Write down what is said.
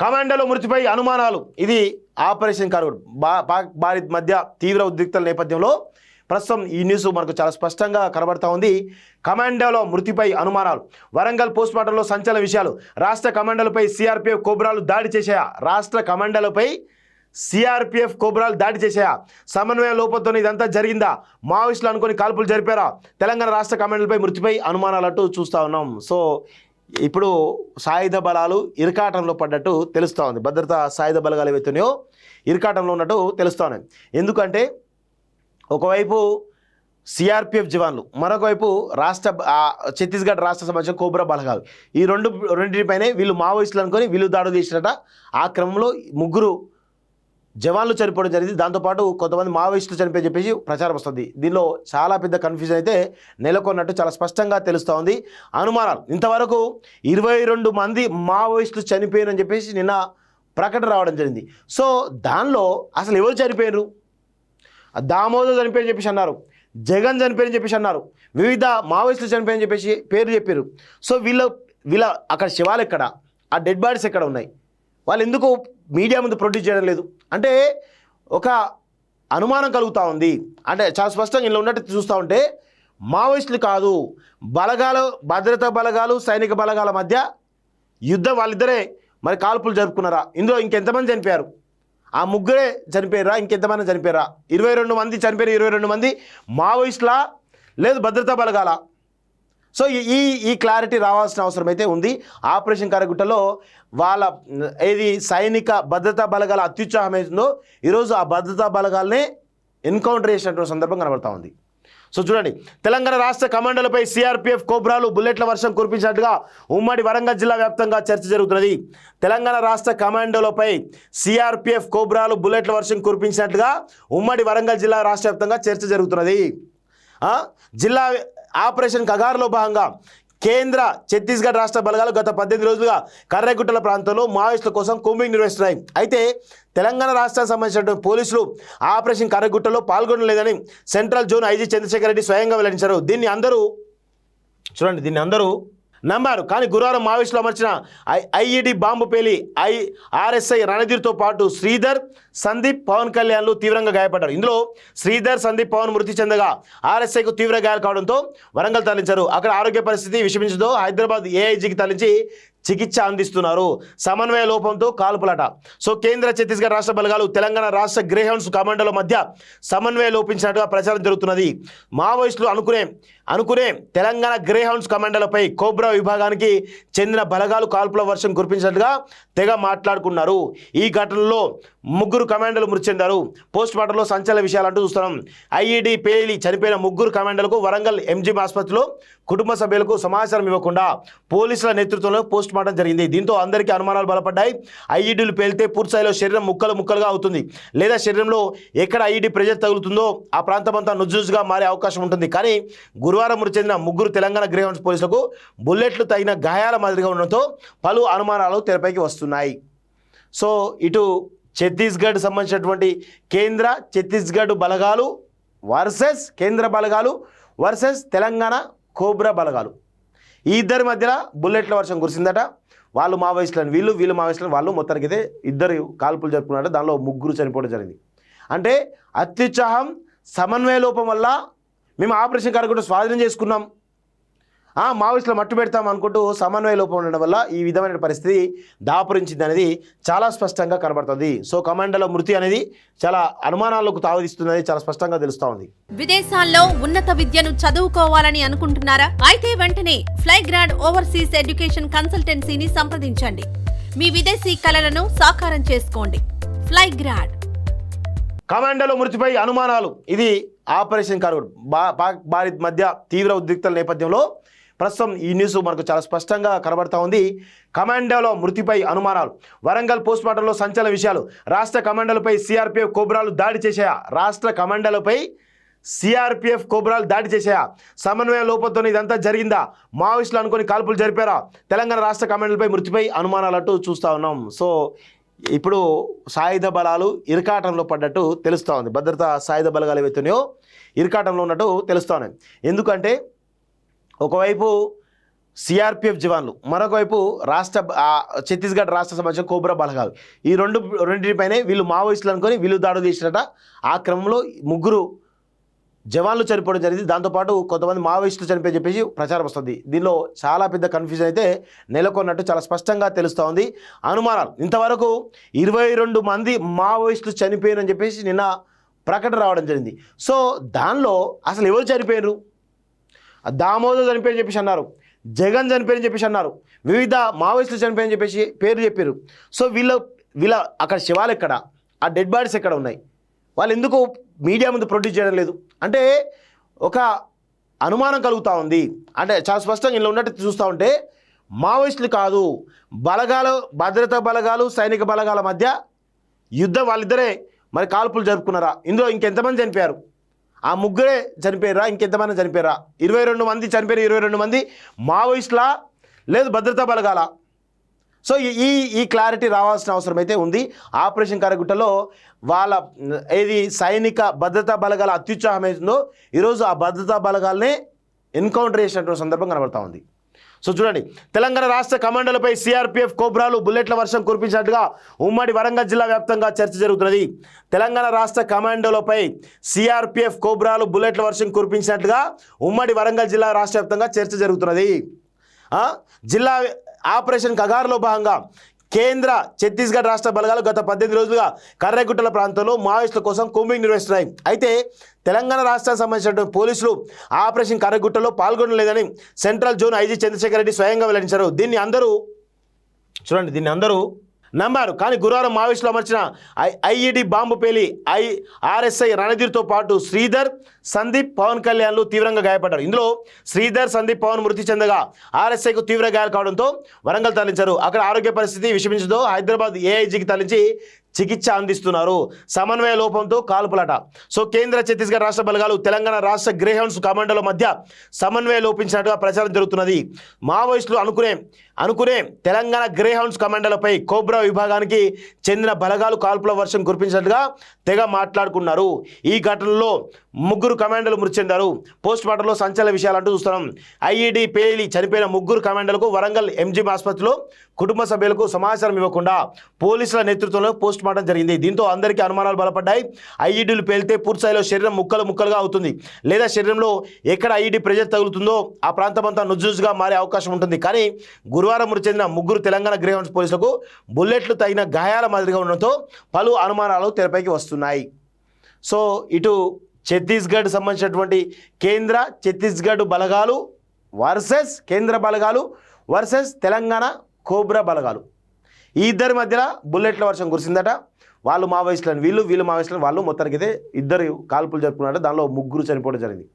కమాండోల మృతిపై అనుమానాలు. ఇది ఆపరేషన్ కరుడు పాక్ భారత్ మధ్య తీవ్ర ఉద్రిక్తల నేపథ్యంలో ప్రస్తుతం ఈ న్యూస్ మనకు చాలా స్పష్టంగా కనబడతా ఉంది. కమాండోల మృతిపై అనుమానాలు. వరంగల్ పోస్ట్మార్టంలో సంచలన విషయాలు. రాష్ట్ర కమాండోలపై సిఆర్పిఎఫ్ కోబ్రాలు దాడి చేశాయా? రాష్ట్ర కమాండోలపై సిఆర్పిఎఫ్ కోబ్రాలు దాడి చేశాయా? సమన్వయ లోపంతో ఇదంతా జరిగిందా? మావోయిస్టులు అనుకుని కాల్పులు జరిపారా? తెలంగాణ రాష్ట్ర కమాండోలపై మృతిపై అనుమానాలంటూ చూస్తూ ఉన్నాం. సో ఇప్పుడు సాయుధ బలాలు ఇరకాటంలో పడ్డట్టు తెలుస్తూ ఉంది. భద్రతా సాయుధ బలగాలు ఏవైతున్నాయో ఇరకాటంలో ఉన్నట్టు తెలుస్తూ ఉన్నాయి. ఎందుకంటే ఒకవైపు సిఆర్పిఎఫ్ జవాన్లు, మరొకవైపు ఛత్తీస్గఢ్ రాష్ట్ర సంబంధించిన కోబ్రా బలగాలు, ఈ రెండింటిపైనే వీళ్ళు మావోయిస్టులు అనుకొని వీళ్ళు దాడులు చేసినట. ఆ క్రమంలో 3 జవాన్లు చనిపోవడం జరిగింది. దాంతోపాటు కొంతమంది మావోయిస్టులు చనిపోయి చెప్పేసి ప్రచారం వస్తుంది. దీనిలో చాలా పెద్ద కన్ఫ్యూజన్ అయితే నెలకొన్నట్టు చాలా స్పష్టంగా తెలుస్తూ ఉంది. అనుమానాలు. ఇంతవరకు 22 మంది మావోయిస్టులు చనిపోయారని చెప్పేసి నిన్న ప్రకటన రావడం జరిగింది. సో దానిలో అసలు ఎవరు చనిపోయారు? దామోదర్ చనిపోయారని చెప్పేసి అన్నారు, జగన్ చనిపోయారని చెప్పేసి అన్నారు, వివిధ మావోయిస్టులు చనిపోయారని చెప్పేసి పేరు చెప్పారు. సో వీళ్ళ అక్కడ శవాలు ఎక్కడ, ఆ డెడ్ బాడీస్ ఎక్కడ ఉన్నాయి, వాళ్ళు ఎందుకు మీడియా ముందు ప్రొడ్యూస్ చేయడం లేదు అంటే ఒక అనుమానం కలుగుతూ ఉంది. అంటే చాలా స్పష్టంగా ఇలా ఉన్నట్టు చూస్తూ ఉంటే మావోయిస్టులు కాదు, బలగాలు, భద్రతా బలగాలు, సైనిక బలగాల మధ్య యుద్ధం, వాళ్ళిద్దరే మరి కాల్పులు జరుపుకున్నారా? ఇందులో ఇంకెంతమంది చనిపోయారు? ఆ 3 చనిపోయారా? ఇంకెంతమంది చనిపోయారా? 22 మంది చనిపోయారు. 22 మంది మావోయిస్టులా లేదు భద్రతా బలగాల? సో ఈ క్లారిటీ రావాల్సిన అవసరం అయితే ఉంది. ఆపరేషన్ కరగుట్టలో వాళ్ళ ఏది సైనిక భద్రతా బలగాల అత్యుత్సాహం అవుతుందో ఈరోజు ఆ భద్రతా బలగాలనే ఎన్కౌంటర్ చేసినటువంటి సందర్భం కనబడతా ఉంది. సో చూడండి, తెలంగాణ రాష్ట్ర కమాండోలపై సిఆర్పిఎఫ్ కోబ్రాలు బుల్లెట్ల వర్షం కురిపించినట్టుగా ఉమ్మడి వరంగల్ జిల్లా వ్యాప్తంగా చర్చ జరుగుతున్నది. తెలంగాణ రాష్ట్ర కమాండోలపై సిఆర్పిఎఫ్ కోబ్రాలు బుల్లెట్ల వర్షం కురిపించినట్టుగా ఉమ్మడి వరంగల్ జిల్లా రాష్ట్ర వ్యాప్తంగా చర్చ జరుగుతున్నది. జిల్లా ఆపరేషన్ కగారులో భాగంగా కేంద్ర ఛత్తీస్గఢ్ రాష్ట్ర బలగాలు గత 18 రోజులుగా కర్రెగుట్టల ప్రాంతంలో మావోయిస్టుల కోసం కూంబింగ్ నిర్వహిస్తున్నాయి. అయితే తెలంగాణ రాష్ట్రానికి సంబంధించిన పోలీసులు ఆపరేషన్ కర్రెగుట్టలో పాల్గొనలేదని central zone IG Chandrashekar Reddy స్వయంగా వెల్లడించారు. దీన్ని అందరూ నమ్మారు. కానీ గురువారం మావోయిస్టులు అమర్చిన ఐఈడి బాంబు పేలి ఆర్ఎస్ఐ రణధీర్తో పాటు శ్రీధర్, సందీప్, పవన్ కళ్యాణ్లు తీవ్రంగా గాయపడ్డారు. ఇందులో శ్రీధర్, సందీప్, పవన్ మృతి చెందగా ఆర్ఎస్ఐకు తీవ్ర గాయాలు కావడంతో వరంగల్ తరలించారు. అక్కడ ఆరోగ్య పరిస్థితి విషమించడంతో హైదరాబాద్ ఏఐజీకి తరలించి చికిత్స అందిస్తున్నారు. సమన్వయ లోపంతో కాల్పులట. సో కేంద్ర ఛత్తీస్గఢ్ రాష్ట్ర బలగాలు తెలంగాణ రాష్ట్ర గ్రేహౌండ్స్ కమాండోల మధ్య సమన్వయం లోపించినట్టుగా ప్రచారం జరుగుతున్నది. మావోయిస్టులు అనుకునే తెలంగాణ గ్రేహౌండ్స్ కమాండోలపై కోబ్రా విభాగానికి చెందిన బలగాలు కాల్పుల వర్షం కురిపించినట్టుగా తెగ మాట్లాడుకున్నారు. ఈ ఘటనలో 3 కమాండోలు మృతి చెందారు. పోస్ట్ మార్టంలో సంచలన విషయాలంటూ చూస్తున్నాం. ఐఈడి పేలి చనిపోయిన 3 కమాండోలకు వరంగల్ ఎంజీఎం ఆసుపత్రిలో కుటుంబ సభ్యులకు సమాచారం ఇవ్వకుండా పోలీసుల నేతృత్వంలో పోస్ట్ మార్టం జరిగింది. దీంతో అందరికీ అనుమానాలు బలపడ్డాయి. ఐఈడీలు పేలితే పూర్తిస్థాయిలో శరీరం ముక్కలుగా అవుతుంది, లేదా శరీరంలో ఎక్కడ ఐఈడీ ప్రెజర్ తగులుతుందో ఆ ప్రాంతమంతా నుజ్జుగా మారే అవకాశం ఉంటుంది. కానీ గురువారం మృతి చెందిన 3 తెలంగాణ గ్రేహౌండ్స్ పోలీసులకు బుల్లెట్లు తగిన గాయాల మాదిరిగా ఉండడంతో పలు అనుమానాలు తెరపైకి వస్తున్నాయి. సో ఇటు ఛత్తీస్గఢ్ సంబంధించినటువంటి కేంద్ర ఛత్తీస్గఢ్ బలగాలు వర్సెస్ కేంద్ర బలగాలు వర్సెస్ తెలంగాణ కోబ్రా బలగాలు, ఈ ఇద్దరి మధ్యన బుల్లెట్ల వర్షం కురిసిందట. వాళ్ళు మావోయిస్టులను వీళ్ళు మావోయిస్టులను వాళ్ళు మొత్తానికి అయితే 2 కాల్పులు జరుపుకున్నారట. దానిలో 3 చనిపోవడం జరిగింది. అంటే అత్యుత్సాహం, సమన్వయ లోపం వల్ల మేము ఆపరేషన్ కరగుట్ట స్వాధీనం చేసుకున్నాం, మావోయిస్టులు మట్టు పెడతాం అనుకుంటూ సమన్వయ లోపం ఉండడం వల్ల ఈ విధమైన పరిస్థితి దాపురించింది అనేది చాలా స్పష్టంగా కనబడుతుంది. సో కమాండోల మృతి అనేది చాలా అనుమానాలకు తావిస్తున్నది చాలా స్పష్టంగా తెలుస్తూ ఉంది. విదేశాల్లో ఉన్నత విద్యను చదువుకోవాలని అనుకుంటున్నారా? అయితే వెంటనే ఫ్లైగ్రాడ్ ఓవర్సీస్ ఎడ్యుకేషన్ కన్సల్టెన్సీని సంప్రదించండి. మీ విదేశీ కలలను సాకారం చేసుకోండి. ఫ్లైగ్రాడ్. కమాండోల మృతిపై అనుమానాలు. ఇది ఆపరేషన్ కరుడు పాక్ భారత్ మధ్య తీవ్ర ఉద్రిక్తల నేపథ్యంలో ప్రస్తుతం ఈ న్యూస్ మనకు చాలా స్పష్టంగా కనబడతా ఉంది. కమాండోల మృతిపై అనుమానాలు. వరంగల్ పోస్ట్మార్టంలో సంచలన విషయాలు. రాష్ట్ర కమాండోలపై సిఆర్పిఎఫ్ కోబ్రాలు దాడి చేశాయా? రాష్ట్ర కమాండోలపై సిఆర్పిఎఫ్ కోబ్రాలు దాడి చేశాయా? సమన్వయ లోపంతో ఇదంతా జరిగిందా? మావోయిస్టులు అనుకుని కాల్పులు జరిపారా? తెలంగాణ రాష్ట్ర కమాండోలపై మృతిపై అనుమానాలంటూ చూస్తూ ఉన్నాం. సో ఇప్పుడు సాయుధ బలాలు ఇరకాటంలో పడ్డట్టు తెలుస్తూ ఉంది. భద్రతా సాయుధ బలగాలు ఏవైతున్నాయో ఇరకాటంలో ఉన్నట్టు తెలుస్తూ ఉన్నాయి. ఎందుకంటే ఒకవైపు సిఆర్పిఎఫ్ జవాన్లు, మరొకవైపు ఛత్తీస్గఢ్ రాష్ట్ర సంబంధించిన కోబ్రా బలగాలు, ఈ రెండింటిపైనే వీళ్ళు మావోయిస్టులు అనుకొని వీళ్ళు దాడులు చేసినట. ఆ క్రమంలో 3 జవాన్లు చనిపోవడం జరిగింది. దాంతోపాటు కొంతమంది మావోయిస్టులు చనిపోయి చెప్పేసి ప్రచారం వస్తుంది. దీనిలో చాలా పెద్ద కన్ఫ్యూజన్ అయితే నెలకొన్నట్టు చాలా స్పష్టంగా తెలుస్తూ ఉంది. అనుమానాలు, ఇంతవరకు 22 మంది మావోయిస్టులు చనిపోయారని చెప్పేసి నిన్న ప్రకటన రావడం జరిగింది. సో దానిలో అసలు ఎవరు చనిపోయారు? దామోదర్ చనిపోయారని చెప్పేసి అన్నారు, జగన్ చనిపోయారని చెప్పేసి అన్నారు, వివిధ మావోయిస్టులు చనిపోయారని చెప్పేసి పేరు చెప్పారు. సో వీళ్ళ అక్కడ శవాలు ఎక్కడ, ఆ డెడ్ బాడీస్ ఎక్కడ ఉన్నాయి, వాళ్ళు ఎందుకు మీడియా ముందు ప్రొడ్యూస్ చేయడం లేదు అంటే ఒక అనుమానం కలుగుతూ ఉంది. అంటే చాలా స్పష్టంగా ఇలా ఉన్నట్టు చూస్తూ ఉంటే మావోయిస్టులు కాదు, బలగాలు, భద్రతా బలగాలు, సైనిక బలగాల మధ్య యుద్ధం, వాళ్ళిద్దరే మరి కాల్పులు జరుపుకున్నారా? ఇందులో ఇంకెంతమంది చనిపోయారు? ఆ 3 చనిపోయారా? ఇంకెంతమంది చనిపోయారా? 22 మంది చనిపోయారు. 22 మంది మావోయిస్టులా లేదు భద్రతా బలగాల? సో ఈ క్లారిటీ రావాల్సిన అవసరం అయితే ఉంది. ఆపరేషన్ కరగుట్టలో వాళ్ళ సైనిక భద్రతా బలగాల అత్యుత్సాహం అవుతుందో ఈరోజు ఆ భద్రతా బలగాలనే ఎన్కౌంటర్ చేసినటువంటి సందర్భం కనబడతా ఉంది. సో చూడండి, తెలంగాణ రాష్ట్ర కమాండోలపై సిఆర్పిఎఫ్ కోబ్రాలు బుల్లెట్ల వర్షం కురిపించినట్టుగా ఉమ్మడి వరంగల్ జిల్లా వ్యాప్తంగా చర్చ జరుగుతున్నది. తెలంగాణ రాష్ట్ర కమాండోలపై సిఆర్పిఎఫ్ కోబ్రాలు బుల్లెట్ల వర్షం కురిపించినట్టుగా ఉమ్మడి వరంగల్ జిల్లా రాష్ట్ర వ్యాప్తంగా చర్చ జరుగుతున్నది. జిల్లా ఆపరేషన్ కగారులో భాగంగా కేంద్ర ఛత్తీస్గఢ్ రాష్ట్ర బలగాలు గత 18 రోజులుగా కర్రెగుట్టల ప్రాంతంలో మావోయిస్టుల కోసం కూంబింగ్ నిర్వహిస్తున్నాయి. అయితే తెలంగాణ రాష్ట్రానికి సంబంధించినటువంటి పోలీసులు ఆపరేషన్ కర్రెగుట్టలో పాల్గొనలేదని central zone IG Chandrashekar Reddy స్వయంగా వెల్లడించారు. దీన్ని అందరూ నమ్మారు. కానీ గురువారం మావోయిస్టులు అమర్చిన ఐఈడి బాంబు పేలి ఆర్ఎస్ఐ రణధీర్తో పాటు శ్రీధర్, సందీప్, పవన్ కళ్యాణ్లు తీవ్రంగా గాయపడ్డారు. ఇందులో శ్రీధర్, సందీప్, పవన్ మృతి చెందగా ఆర్ఎస్ఐకు తీవ్ర గాయాలు కావడంతో వరంగల్ తరలించారు. అక్కడ ఆరోగ్య పరిస్థితి విషమించడంతో హైదరాబాద్ ఏఐజీకి తరలించి చికిత్స అందిస్తున్నారు. సమన్వయ లోపంతో కాల్పులట. సో కేంద్ర ఛత్తీస్గఢ్ రాష్ట్ర బలగాలు తెలంగాణ రాష్ట్ర గ్రేహౌండ్స్ కమాండోల మధ్య సమన్వయం లోపించినట్టుగా ప్రచారం జరుగుతున్నది. మావోయిస్టులు అనుకునే తెలంగాణ గ్రేహౌండ్స్ కమాండోలపై కోబ్రా విభాగానికి చెందిన బలగాలు కాల్పుల వర్షం కురిపించినట్టుగా తెగ మాట్లాడుకున్నారు. ఈ ఘటనలో 3 కమాండోలు మృతి చెందారు. పోస్ట్ మార్టంలో సంచలన విషయాలంటూ చూస్తున్నాం. ఐఈడి పేలి చనిపోయిన 3 కమాండోలకు వరంగల్ ఎంజీఎం ఆసుపత్రిలో కుటుంబ సభ్యులకు సమాచారం ఇవ్వకుండా పోలీసుల నేతృత్వంలో పోస్ట్ మార్టం జరిగింది. దీంతో అందరికీ అనుమానాలు బలపడ్డాయి. ఐఈడీలు పేలితే పూర్తిస్థాయిలో శరీరం ముక్కలుగా అవుతుంది, లేదా శరీరంలో ఎక్కడ ఐఈడీ ప్రెజర్ తగులుతుందో ఆ ప్రాంతమంతా నుజ్జుగా మారే అవకాశం ఉంటుంది. కానీ గురువారం మృతి చెందిన 3 తెలంగాణ గ్రేహౌండ్స్ పోలీసులకు బుల్లెట్లు తగిన గాయాల మాదిరిగా ఉండడంతో పలు అనుమానాలు తెరపైకి వస్తున్నాయి. సో ఇటు ఛత్తీస్గఢ్ సంబంధించినటువంటి ఛత్తీస్గఢ్ బలగాలు కేంద్ర బలగాలు వర్సెస్ తెలంగాణ కోబ్రా బలగాలు, ఈ ఇద్దరి మధ్యన బుల్లెట్ల వర్షం కురిసిందట. వాళ్ళు మావోయిస్టులను వీళ్ళు మావోయిస్టులను వాళ్ళు, మొత్తానికి అయితే 2 కాల్పులు జరుపుకున్నారట. దానిలో 3 చనిపోవడం జరిగింది.